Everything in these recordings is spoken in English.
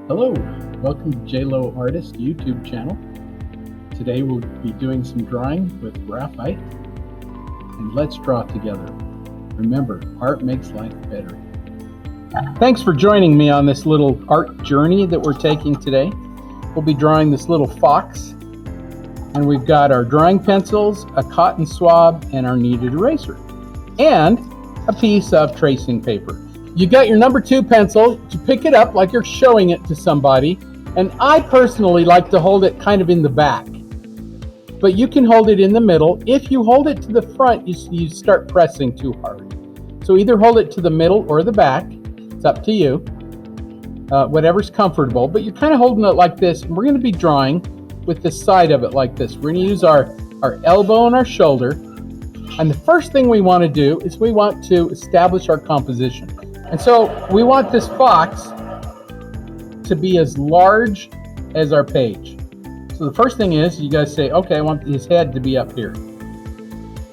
Hello, welcome to J Lowe Artist YouTube channel. Today we'll be doing some drawing with graphite, and let's draw together. Remember, art makes life better. Thanks for joining me on this little art journey that we're taking today. We'll be drawing this little fox, and we've got our drawing pencils, a cotton swab, and our kneaded eraser, and a piece of tracing paper. You got your number 2 pencil, you pick it up like you're showing it to somebody, and I personally like to hold it kind of in the back. But you can hold it in the middle. If you hold it to the front, you start pressing too hard. So either hold it to the middle or the back. It's up to you. Whatever's comfortable, but you're kind of holding it like this, and we're going to be drawing with the side of it like this. We're going to use our elbow and our shoulder, and the first thing we want to do is we want to establish our composition. And so we want this fox to be as large as our page. So the first thing is you guys say, okay, I want his head to be up here.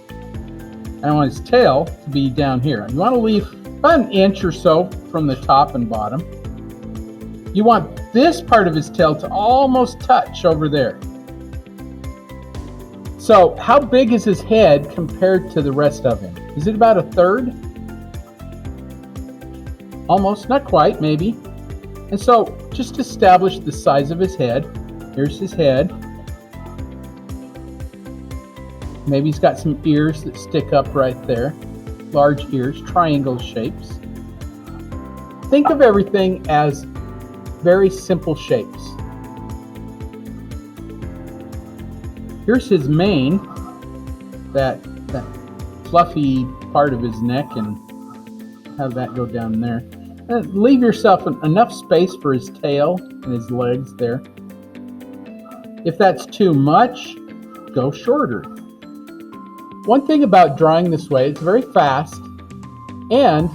And I want his tail to be down here. You want to leave about an inch or so from the top and bottom. You want this part of his tail to almost touch over there. So how big is his head compared to the rest of him? Is it about a third? Almost, not quite, maybe. And so just establish the size of his head. Here's his head. Maybe he's got some ears that stick up right there. Large ears, triangle shapes. Think of everything as very simple shapes. Here's his mane, that fluffy part of his neck, and have that go down there. And leave yourself enough space for his tail and his legs there. If that's too much, go shorter. One thing about drawing this way, it's very fast, and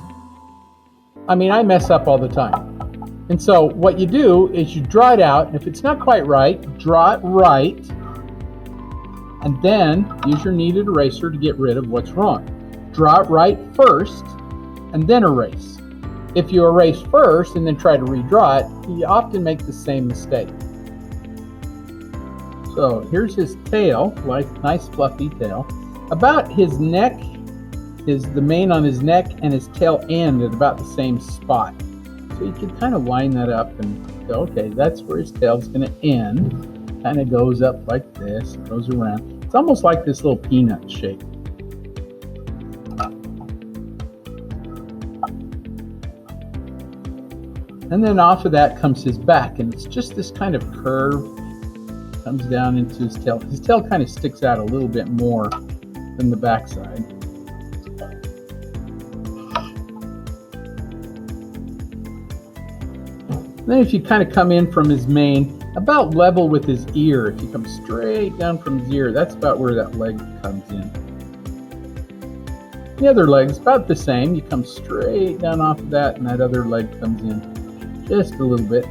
I mess up all the time. And so what you do is you draw it out, and if it's not quite right, draw it right, and then use your kneaded eraser to get rid of what's wrong. Draw it right first, and then erase. If you erase first and then try to redraw it, you often make the same mistake. So here's his tail, like nice fluffy tail. About his neck is the mane on his neck, and his tail end at about the same spot. So you can kind of line that up and go, okay, that's where his tail's going to end. Kind of goes up like this, goes around. It's almost like this little peanut shape. And then off of that comes his back, and it's just this kind of curve. Comes down into his tail. His tail kind of sticks out a little bit more than the backside. Then if you kind of come in from his mane, about level with his ear, if you come straight down from his ear, that's about where that leg comes in. The other leg's about the same. You come straight down off of that, and that other leg comes in just a little bit.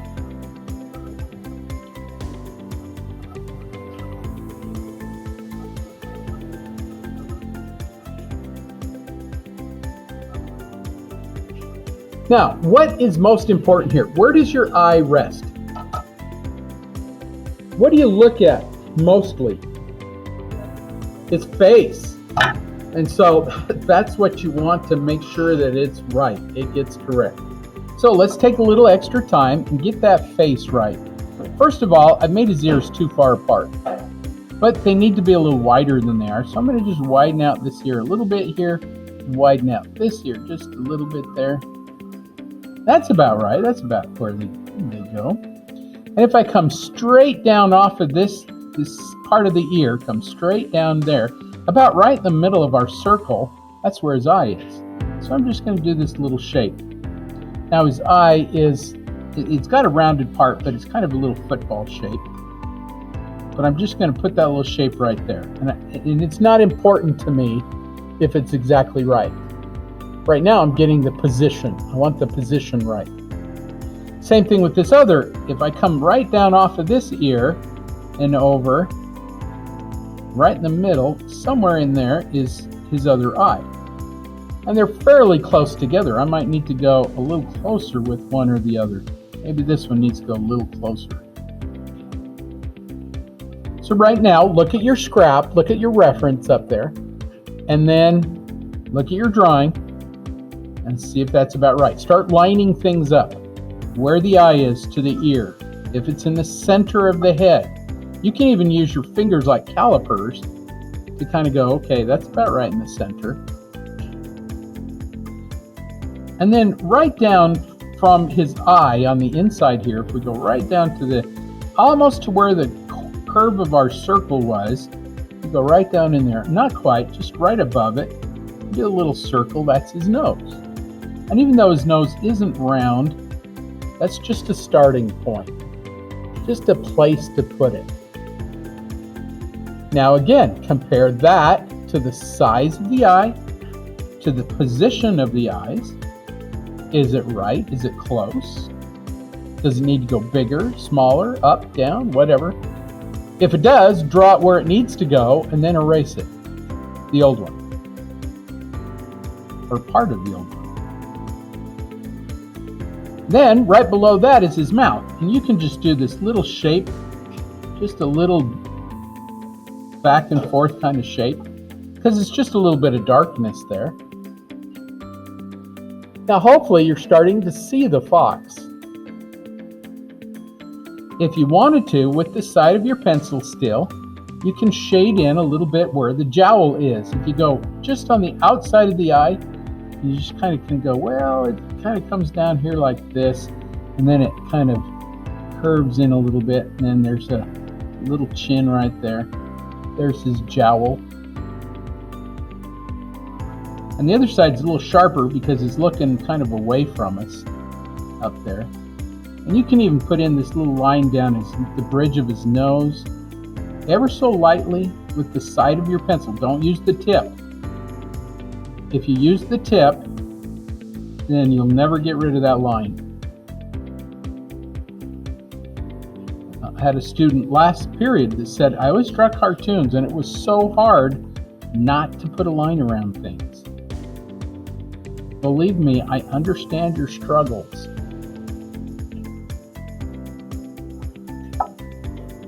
Now, what is most important here? Where does your eye rest? What do you look at mostly? His face. And so that's what you want to make sure that it's right. It gets correct. So let's take a little extra time and get that face right. First of all, I've made his ears too far apart, but they need to be a little wider than they are. So I'm going to just widen out this ear a little bit here, and widen out this ear just a little bit there. That's about right. That's about where they go. And if I come straight down off of this part of the ear, come straight down there, about right in the middle of our circle, that's where his eye is. So I'm just going to do this little shape. Now his eye it's got a rounded part, but it's kind of a little football shape. But I'm just going to put that little shape right there. And it's not important to me if it's exactly right. Right now I'm getting the position. I want the position right. Same thing with this other. If I come right down off of this ear and over, right in the middle, somewhere in there is his other eye. And they're fairly close together. I might need to go a little closer with one or the other. Maybe this one needs to go a little closer. So right now, look at your scrap, look at your reference up there, and then look at your drawing and see if that's about right. Start lining things up. Where the eye is to the ear. If it's in the center of the head. You can even use your fingers like calipers to kind of go, okay, that's about right in the center. And then right down from his eye on the inside here, if we go right down to the, almost to where the curve of our circle was, we go right down in there, not quite, just right above it, do a little circle, that's his nose. And even though his nose isn't round, that's just a starting point, just a place to put it. Now again, compare that to the size of the eye, to the position of the eyes. Is it right? Is it close? Does it need to go bigger, smaller, up, down, whatever? If it does, draw it where it needs to go and then erase it, the old one, or part of the old one. Then, right below that is his mouth. And you can just do this little shape, just a little back and forth kind of shape, because it's just a little bit of darkness there. Now, hopefully, you're starting to see the fox. If you wanted to, with the side of your pencil still, you can shade in a little bit where the jowl is. If you go just on the outside of the eye, you just kind of can go, well, it kind of comes down here like this, and then it kind of curves in a little bit, and then there's a little chin right there. There's his jowl. And the other side's a little sharper because it's looking kind of away from us up there. And you can even put in this little line down the bridge of his nose, ever so lightly with the side of your pencil. Don't use the tip. If you use the tip, then you'll never get rid of that line. I had a student last period that said, I always draw cartoons and it was so hard not to put a line around things. Believe me, I understand your struggles.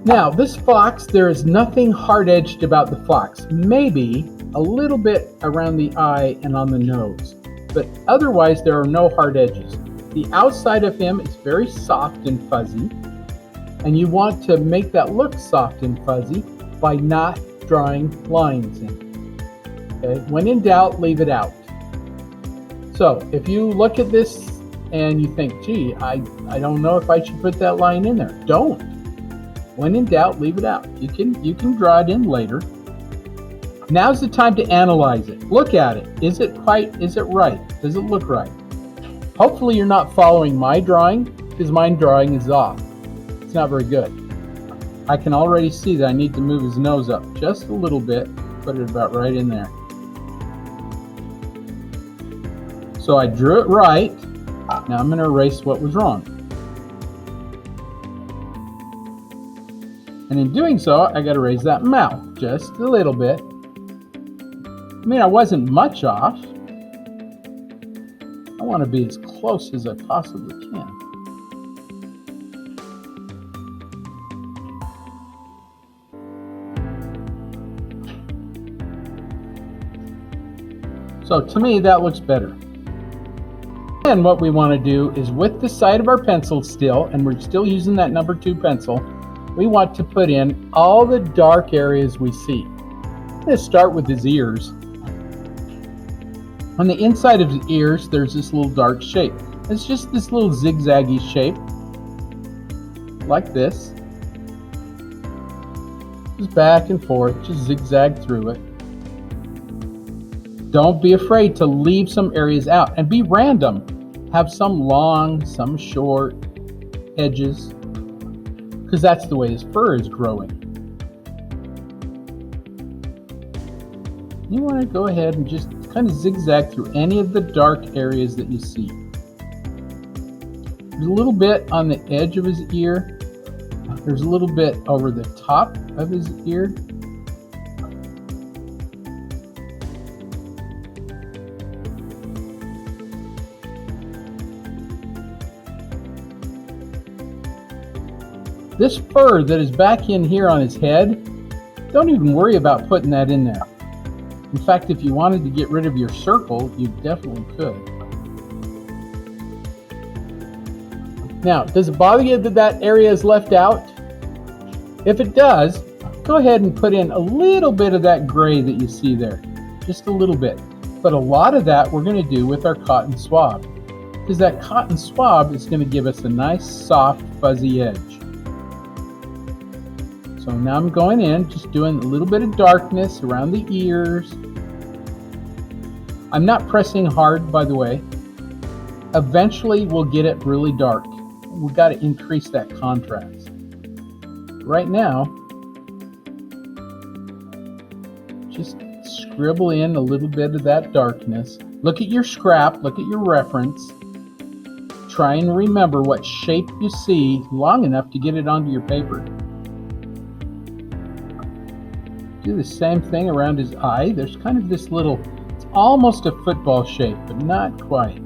Now, this fox, there is nothing hard-edged about the fox. Maybe a little bit around the eye and on the nose, but otherwise there are no hard edges. The outside of him is very soft and fuzzy, and you want to make that look soft and fuzzy by not drawing lines in. Okay? When in doubt, leave it out. So if you look at this and you think, gee, I don't know if I should put that line in there, don't. When in doubt, leave it out. You can draw it in later. Now's the time to analyze it. Look at it. Is it right? Does it look right? Hopefully you're not following my drawing, because my drawing is off. It's not very good. I can already see that I need to move his nose up just a little bit, put it about right in there. So I drew it right. Now I'm going to erase what was wrong. And in doing so, I got to raise that mouth just a little bit. I mean, I wasn't much off. I want to be as close as I possibly can. So to me, that looks better. And what we want to do is with the side of our pencil still, and we're still using that number 2 pencil, we want to put in all the dark areas we see. I'm going to start with his ears. On the inside of his ears, there's this little dark shape. It's just this little zigzaggy shape, like this. Just back and forth, just zigzag through it. Don't be afraid to leave some areas out and be random. Have some long, some short edges, because that's the way his fur is growing. You want to go ahead and just kind of zigzag through any of the dark areas that you see. There's a little bit on the edge of his ear. There's a little bit over the top of his ear. This fur that is back in here on his head, don't even worry about putting that in there. In fact, if you wanted to get rid of your circle, you definitely could. Now, does it bother you that that area is left out? If it does, go ahead and put in a little bit of that gray that you see there. Just a little bit. But a lot of that we're going to do with our cotton swab, because that cotton swab is going to give us a nice, soft, fuzzy edge. So now I'm going in, just doing a little bit of darkness around the ears. I'm not pressing hard, by the way. Eventually we'll get it really dark. We've got to increase that contrast. Right now, just scribble in a little bit of that darkness. Look at your scrap, look at your reference. Try and remember what shape you see long enough to get it onto your paper. Do the same thing around his eye. There's kind of this little, it's almost a football shape, but not quite.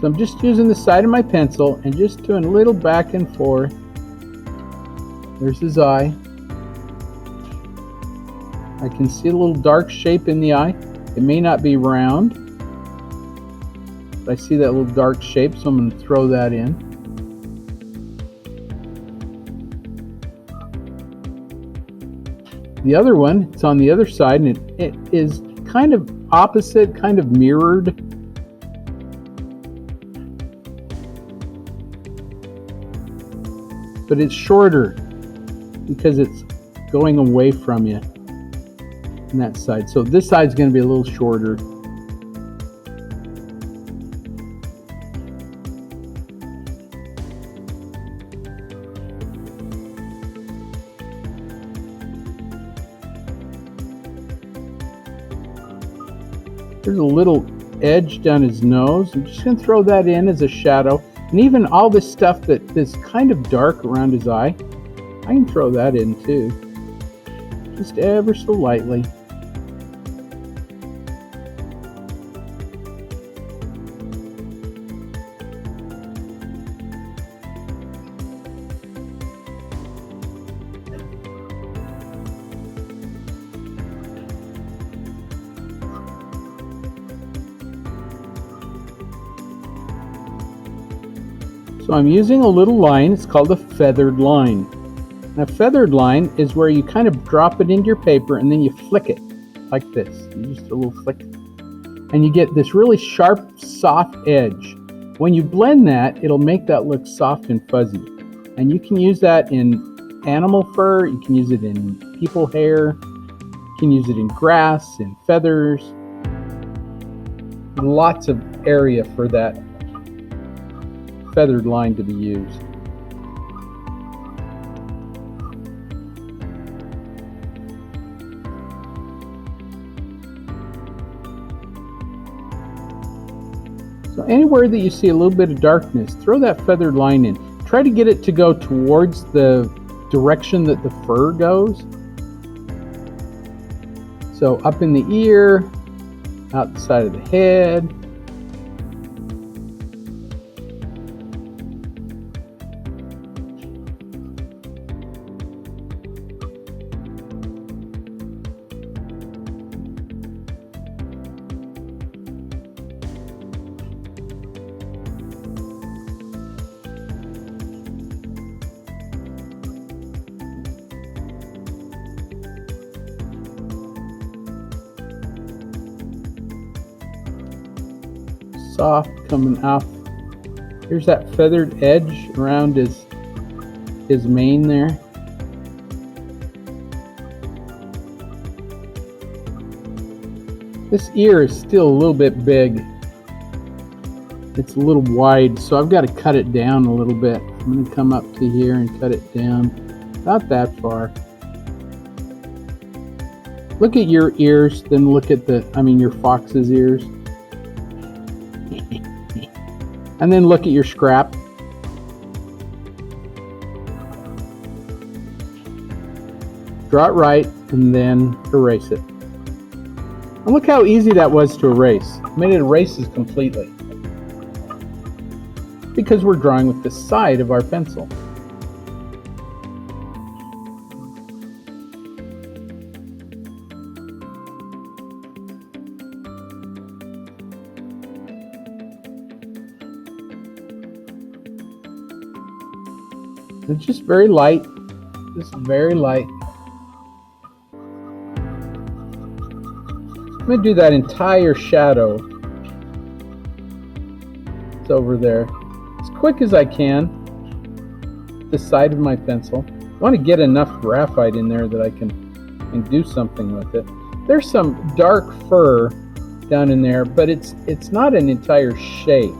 So I'm just using the side of my pencil and just doing a little back and forth. There's his eye. I can see a little dark shape in the eye. It may not be round, but I see that little dark shape, so I'm going to throw that in. The other one, it's on the other side, and it is kind of opposite, kind of mirrored. But it's shorter because it's going away from you on that side. So this side's going to be a little shorter. There's a little edge down his nose. I'm just going to throw that in as a shadow. And even all this stuff that is kind of dark around his eye, I can throw that in too. Just ever so lightly. So I'm using a little line. It's called a feathered line. And a feathered line is where you kind of drop it into your paper and then you flick it like this. You just a little flick. And you get this really sharp, soft edge. When you blend that, it'll make that look soft and fuzzy. And you can use that in animal fur. You can use it in people hair. You can use it in grass, in feathers. Lots of area for that feathered line to be used. So anywhere that you see a little bit of darkness, throw that feathered line in. Try to get it to go towards the direction that the fur goes. So up in the ear, out the side of the head. Soft coming off. Here's that feathered edge around his mane there. This ear is still a little bit big. It's a little wide, so I've got to cut it down a little bit. I'm going to come up to here and cut it down. Not that far. Look at your ears, then look at your fox's ears. And then look at your scrap. Draw it right and then erase it. And look how easy that was to erase. I mean, it erases completely. because we're drawing with the side of our pencil. It's just very light, just very light. I'm going to do that entire shadow. It's over there. As quick as I can, the side of my pencil. I want to get enough graphite in there that I can do something with it. There's some dark fur down in there, but it's not an entire shape.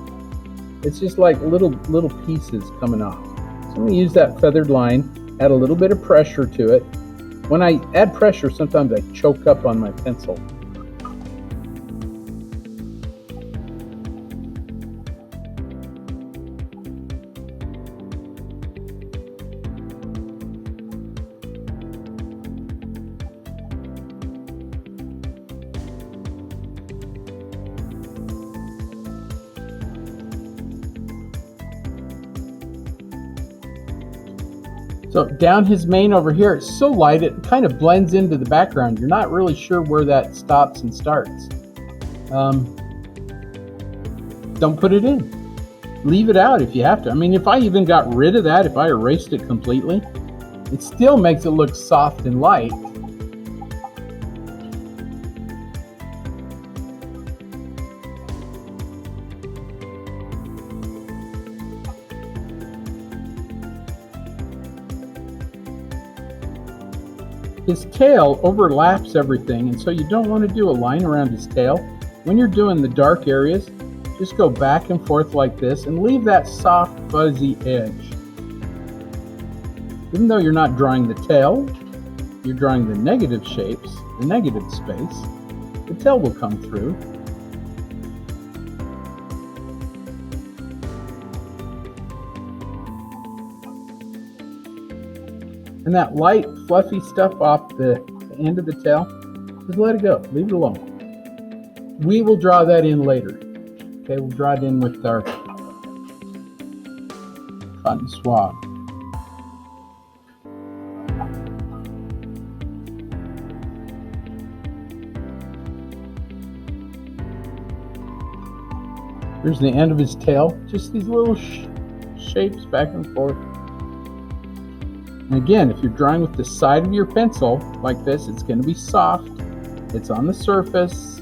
It's just like little pieces coming off. So I'm going to use that feathered line, add a little bit of pressure to it. When I add pressure, sometimes I choke up on my pencil. So down his mane over here, it's so light it kind of blends into the background. You're not really sure where that stops and starts. Don't put it in. Leave it out if you have to. I mean, if I even got rid of that, if I erased it completely, it still makes it look soft and light. His tail overlaps everything, and so you don't want to do a line around his tail. When you're doing the dark areas, just go back and forth like this and leave that soft, fuzzy edge. Even though you're not drawing the tail, you're drawing the negative shapes, the negative space, the tail will come through. And that light, fluffy stuff off the end of the tail, just let it go. Leave it alone. We will draw that in later. Okay, we'll draw it in with our cotton swab. Here's the end of his tail. Just these little shapes back and forth. And again, if you're drawing with the side of your pencil like this, it's going to be soft. It's on the surface.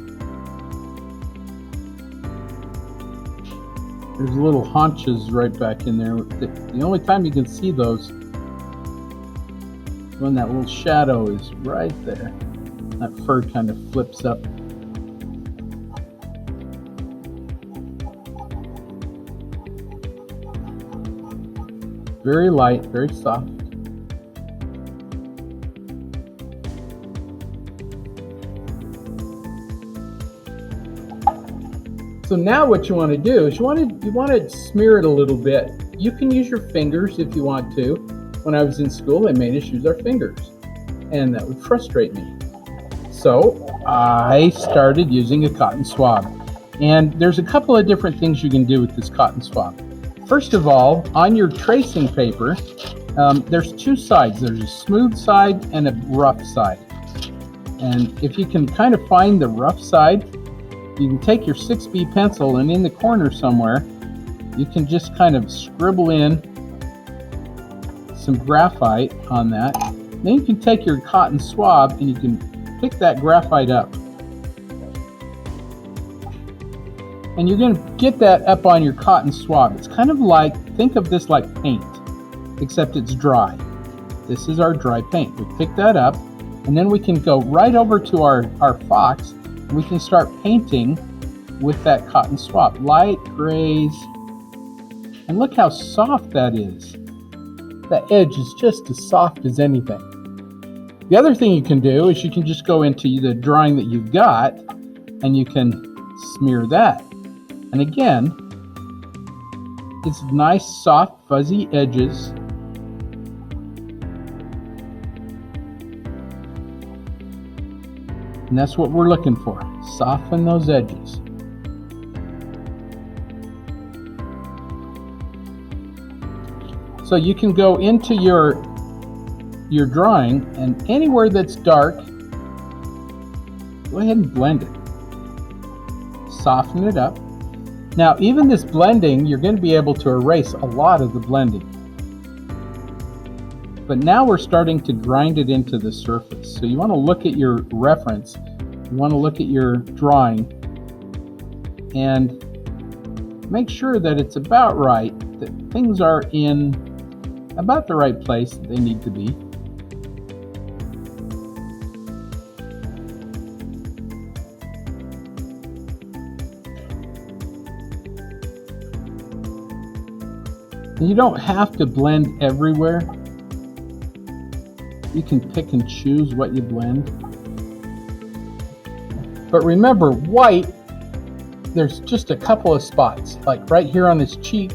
There's little haunches right back in there. The only time you can see those when that little shadow is right there. That fur kind of flips up. Very light, very soft. So now what you want to do is you want to smear it a little bit. You can use your fingers if you want to. When I was in school, they made us use our fingers, and that would frustrate me. So I started using a cotton swab. And there's a couple of different things you can do with this cotton swab. First of all, on your tracing paper, there's two sides. There's a smooth side and a rough side. And if you can kind of find the rough side, you can take your 6B pencil and in the corner somewhere, you can just kind of scribble in some graphite on that. Then you can take your cotton swab and you can pick that graphite up. And you're going to get that up on your cotton swab. It's kind of like, think of this like paint, except it's dry. This is our dry paint. We pick that up, and then we can go right over to our fox, and we can start painting with that cotton swab. Light grays. And look how soft that is. That edge is just as soft as anything. The other thing you can do is you can just go into the drawing that you've got, and you can smear that. And again, it's nice, soft, fuzzy edges. And that's what we're looking for. Soften those edges. So you can go into your drawing, and anywhere that's dark, go ahead and blend it. Soften it up. Now, even this blending, you're going to be able to erase a lot of the blending. But now we're starting to grind it into the surface. So you want to look at your reference. You want to look at your drawing and make sure that it's about right, that things are in about the right place that they need to be. You don't have to blend everywhere. You can pick and choose what you blend. But remember, white, there's just a couple of spots, like right here on his cheek,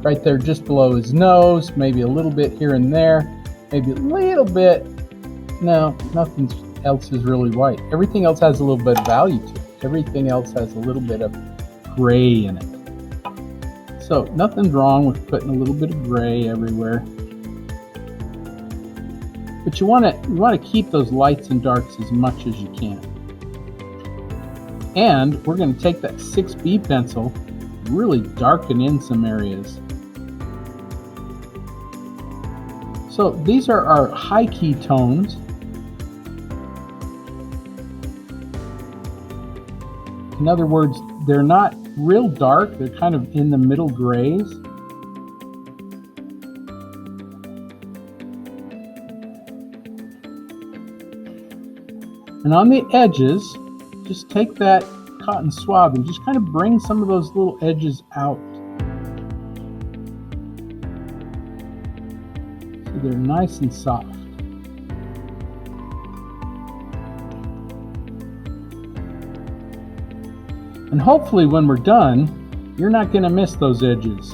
right there just below his nose, maybe a little bit here and there, maybe a little bit. No, nothing else is really white. Everything else has a little bit of value to it. Everything else has a little bit of gray in it. So nothing's wrong with putting a little bit of gray everywhere. But you want to keep those lights and darks as much as you can. And we're going to take that 6B pencil, really darken in some areas. So these are our high key tones. In other words, they're not real dark, they're kind of in the middle grays. And on the edges, just take that cotton swab and just kind of bring some of those little edges out. So they're nice and soft. And hopefully when we're done, you're not going to miss those edges.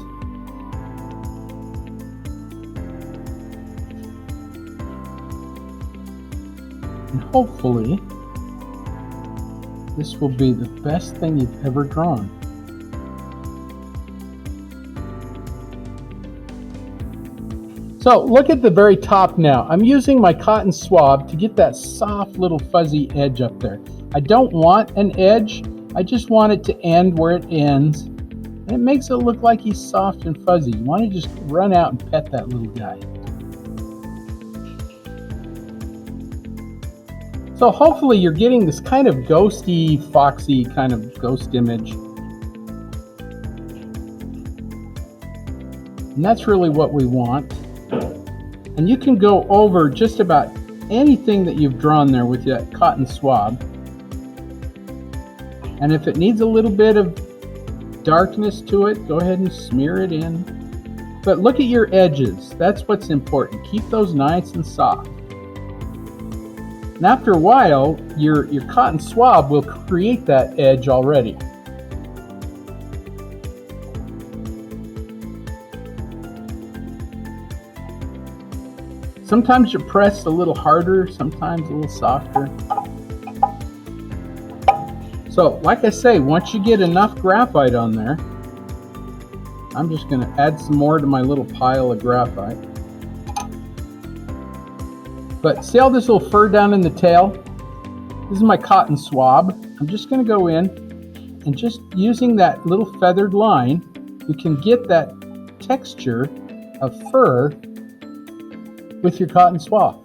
And hopefully, this will be the best thing you've ever drawn. So look at the very top now. I'm using my cotton swab to get that soft little fuzzy edge up there. I don't want an edge. I just want it to end where it ends. And it makes it look like he's soft and fuzzy. You want to just run out and pet that little guy. So hopefully you're getting this kind of ghosty, foxy kind of ghost image. And that's really what we want. And you can go over just about anything that you've drawn there with that cotton swab. And if it needs a little bit of darkness to it, go ahead and smear it in. But look at your edges. That's what's important. Keep those nice and soft. And after a while, your cotton swab will create that edge already. Sometimes you press a little harder, sometimes a little softer. So, like I say, once you get enough graphite on there, I'm just going to add some more to my little pile of graphite. But see how this little fur down in the tail? This is my cotton swab. I'm just going to go in and just using that little feathered line, you can get that texture of fur with your cotton swab.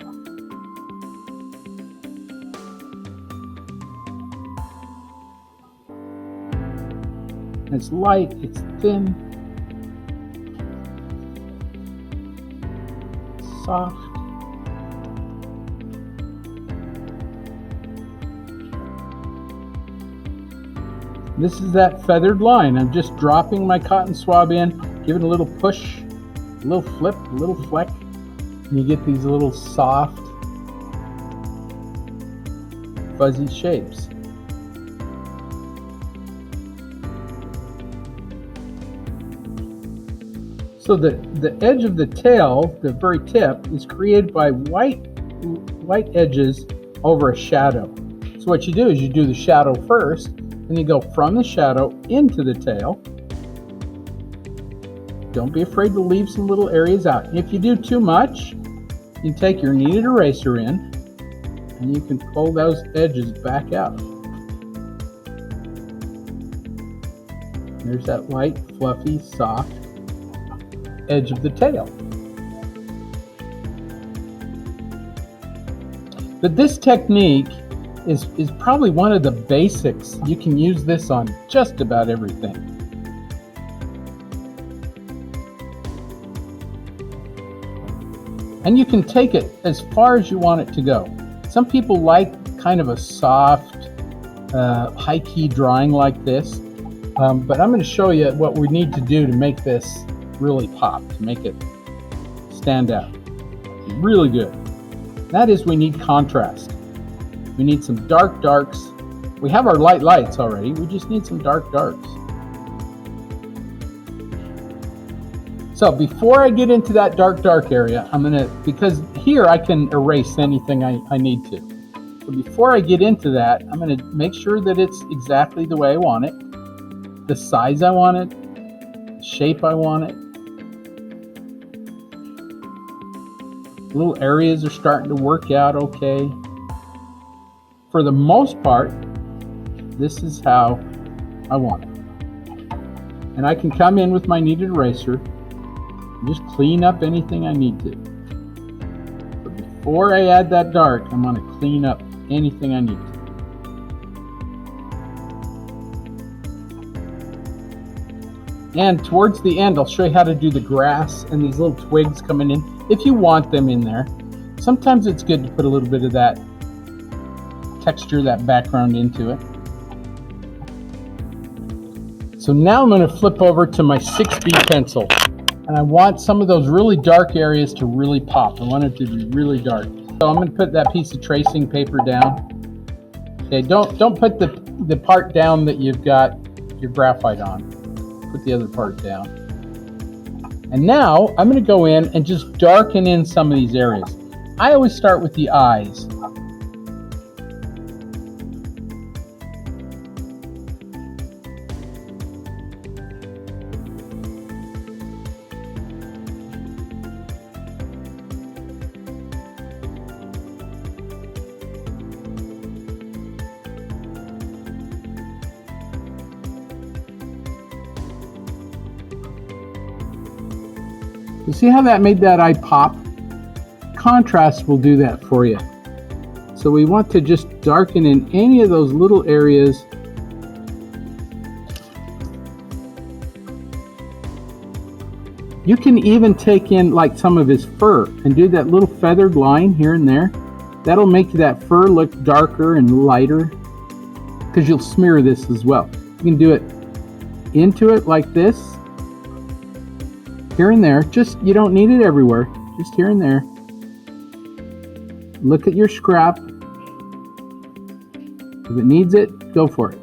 It's light, it's thin, soft. This is that feathered line. I'm just dropping my cotton swab in, giving a little push, a little flip, a little fleck, and you get these little soft, fuzzy shapes. So the edge of the tail, the very tip, is created by white edges over a shadow. So what you do is you do the shadow first, and you go from the shadow into the tail. Don't be afraid to leave some little areas out. If you do too much, you can take your kneaded eraser in and you can pull those edges back out. There's that light, fluffy, soft edge of the tail. But this technique is probably one of the basics. You can use this on just about everything. And you can take it as far as you want it to go. Some people like kind of a soft, high-key drawing like this. But I'm going to show you what we need to do to make this really pop, to make it stand out. Really good. That is, we need contrast. We need some dark darks. We have our light lights already. We just need some dark darks. So before I get into that dark area, because here I can erase anything I need to. So before I get into that, I'm going to make sure that it's exactly the way I want it, the size I want it, the shape I want it. Little areas are starting to work out okay. For the most part, this is how I want it. And I can come in with my kneaded eraser and just clean up anything I need to. But before I add that dark, I'm going to clean up anything I need to. And towards the end, I'll show you how to do the grass and these little twigs coming in, if you want them in there. Sometimes it's good to put a little bit of that texture, that background into it. So now I'm going to flip over to my 6B pencil, and I want some of those really dark areas to really pop. I want it to be really dark. So I'm going to put that piece of tracing paper down. Okay, don't put the part down that you've got your graphite on. Put the other part down. And now I'm going to go in and just darken in some of these areas. I always start with the eyes. You see how that made that eye pop? Contrast will do that for you. So we want to just darken in any of those little areas. You can even take in like some of his fur and do that little feathered line here and there. That'll make that fur look darker and lighter, because you'll smear this as well. You can do it into it like this. Here and there, just, you don't need it everywhere, just here and there. Look at your scrap. If it needs it, go for it.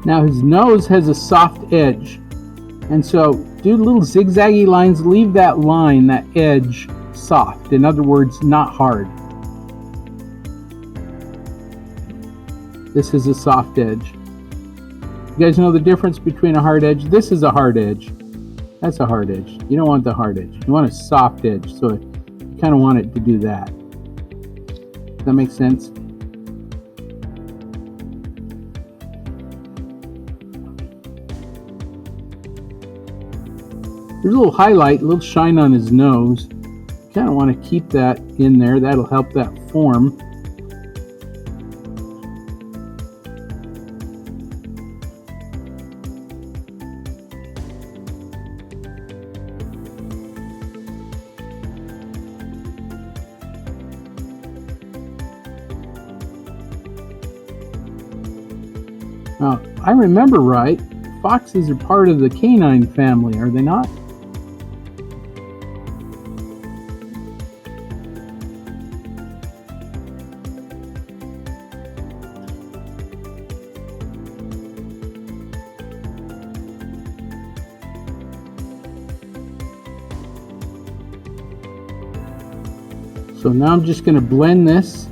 Now his nose has a soft edge, and so do little zigzaggy lines. Leave that line, that edge, soft. In other words, not hard. This is a soft edge. You guys know the difference between a hard edge? This is a hard edge. That's a hard edge. You don't want the hard edge. You want a soft edge, so you kind of want it to do that. Does that make sense? There's a little highlight, a little shine on his nose. You kind of want to keep that in there. That'll help that form. Now, I remember right, foxes are part of the canine family, are they not? So now I'm just going to blend this.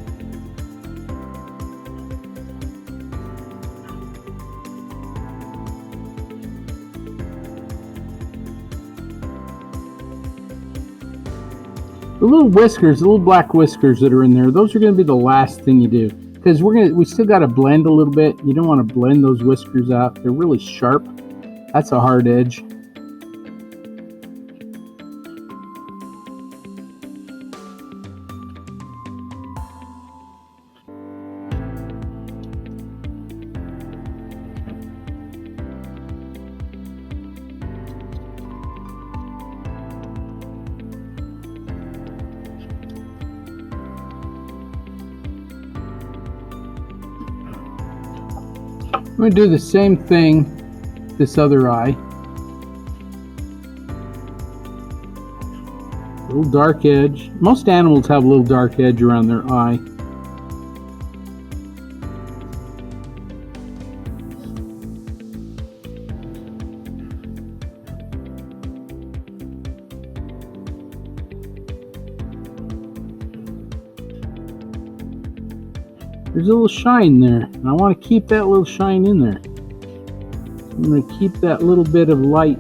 The little whiskers, the little black whiskers that are in there, those are going to be the last thing you do, because we still got to blend a little bit. You don't want to blend those whiskers out. They're really sharp. That's a hard edge. I'm going to do the same thing this other eye. A little dark edge. Most animals have a little dark edge around their eye. There's a little shine there, and I want to keep that little shine in there. I'm going to keep that little bit of light.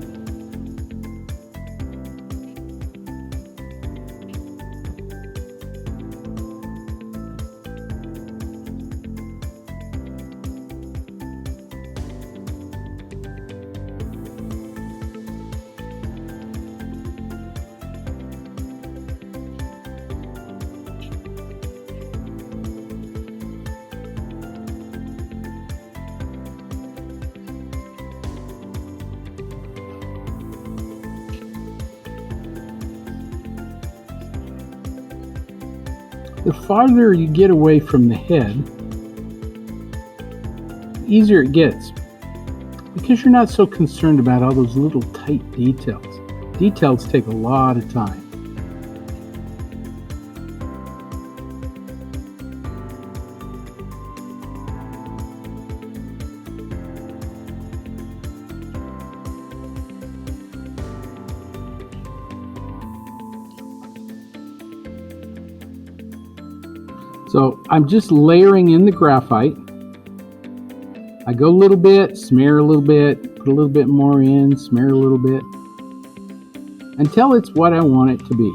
The farther you get away from the head, the easier it gets, because you're not so concerned about all those little tight details. Details take a lot of time. So I'm just layering in the graphite. I go a little bit, smear a little bit, put a little bit more in, smear a little bit, until it's what I want it to be.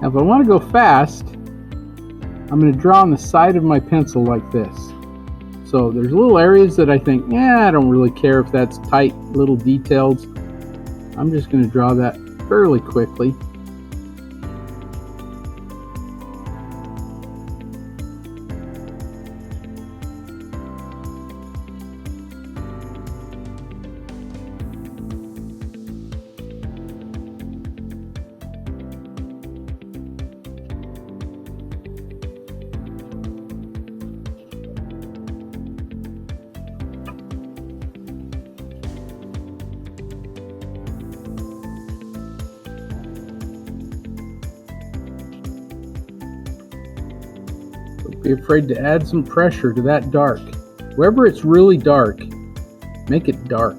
Now if I want to go fast, I'm going to draw on the side of my pencil like this. So there's little areas that I think, I don't really care if that's tight little details. I'm just going to draw that fairly quickly. Don't be afraid to add some pressure to that dark. Wherever it's really dark, make it dark.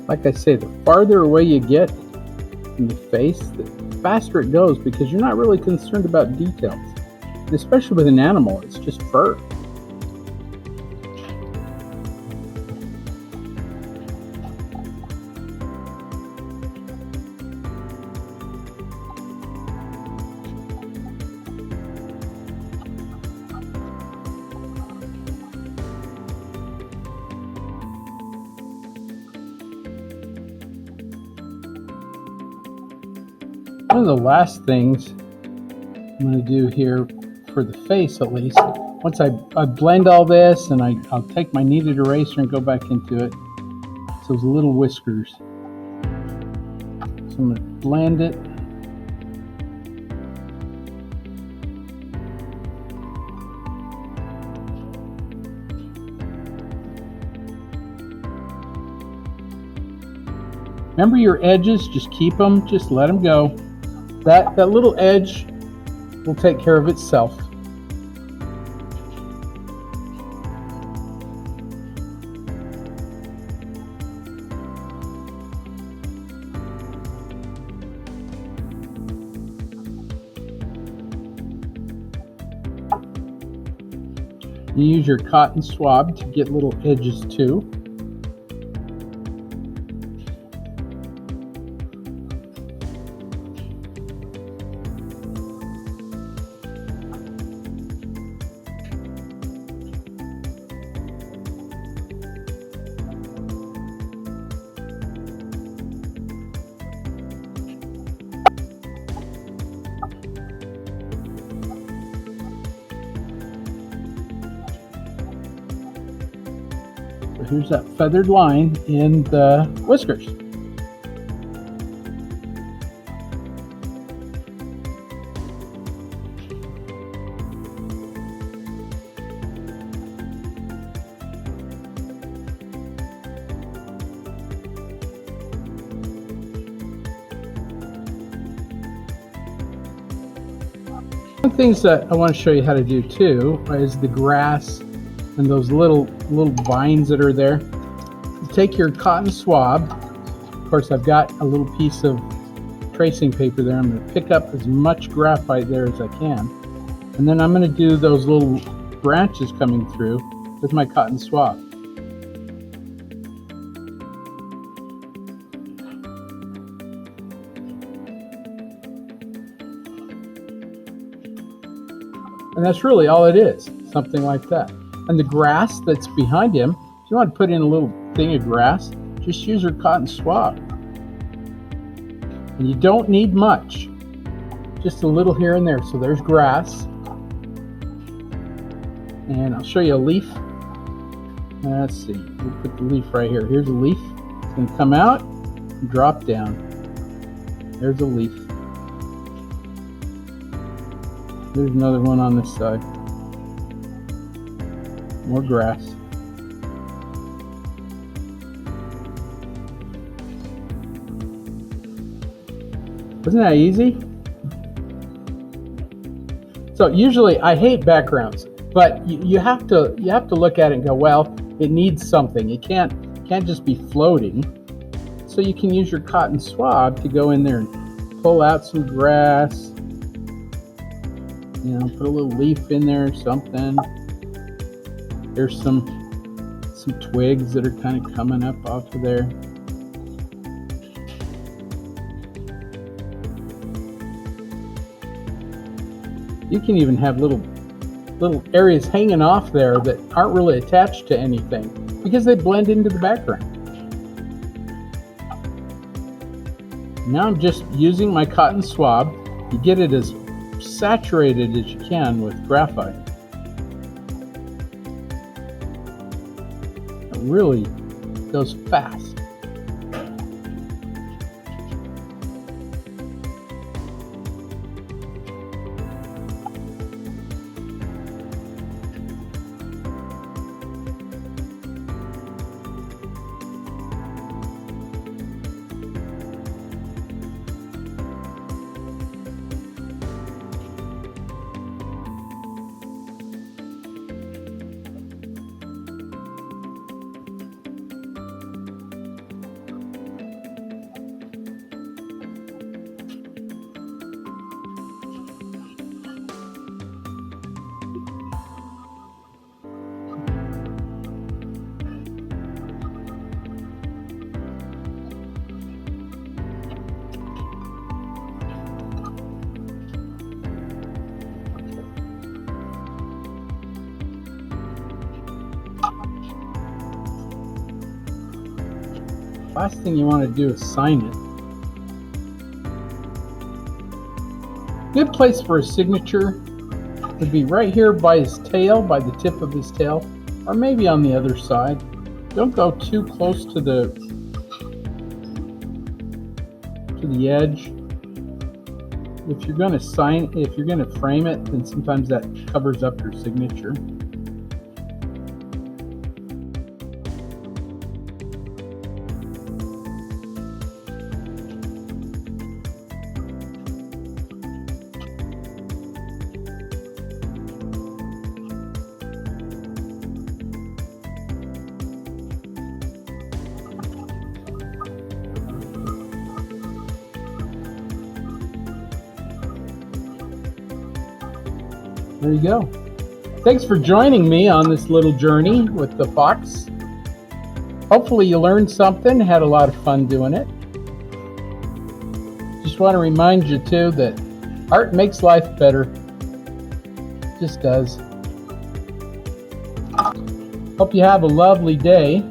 Like I say, the farther away you get from the face, the faster it goes, because you're not really concerned about details. And especially with an animal, it's just fur. One of the last things I'm going to do here, for the face at least, once I blend all this, and I'll take my kneaded eraser and go back into it, it's those little whiskers. So I'm going to blend it. Remember your edges, just keep them, just let them go. That little edge will take care of itself. You use your cotton swab to get little edges too. Here's that feathered line in the whiskers. One of the things that I want to show you how to do too is the grass and those little vines that are there. You take your cotton swab. Of course, I've got a little piece of tracing paper there. I'm going to pick up as much graphite there as I can. And then I'm going to do those little branches coming through with my cotton swab. And that's really all it is, something like that. And the grass that's behind him, if you want to put in a little thing of grass, just use your cotton swab. And you don't need much, just a little here and there. So there's grass. And I'll show you a leaf. Let's see, we'll put the leaf right here. Here's a leaf. It's going to come out and drop down. There's a leaf. There's another one on this side. More grass. Isn't that easy? So usually I hate backgrounds, but you have to look at it and go, well, it needs something. It can't just be floating. So you can use your cotton swab to go in there and pull out some grass. You know, put a little leaf in there or something. There's some twigs that are kind of coming up off of there. You can even have little areas hanging off there that aren't really attached to anything because they blend into the background. Now I'm just using my cotton swab to get it as saturated as you can with graphite. It really goes fast. Last thing you want to do is sign it. Good place for a signature would be right here by his tail, by the tip of his tail, or maybe on the other side. Don't go too close to the edge. If you're going to frame it, then sometimes that covers up your signature. There you go. Thanks for joining me on this little journey with the fox. Hopefully you learned something, had a lot of fun doing it. Just want to remind you too that art makes life better. It just does. Hope you have a lovely day.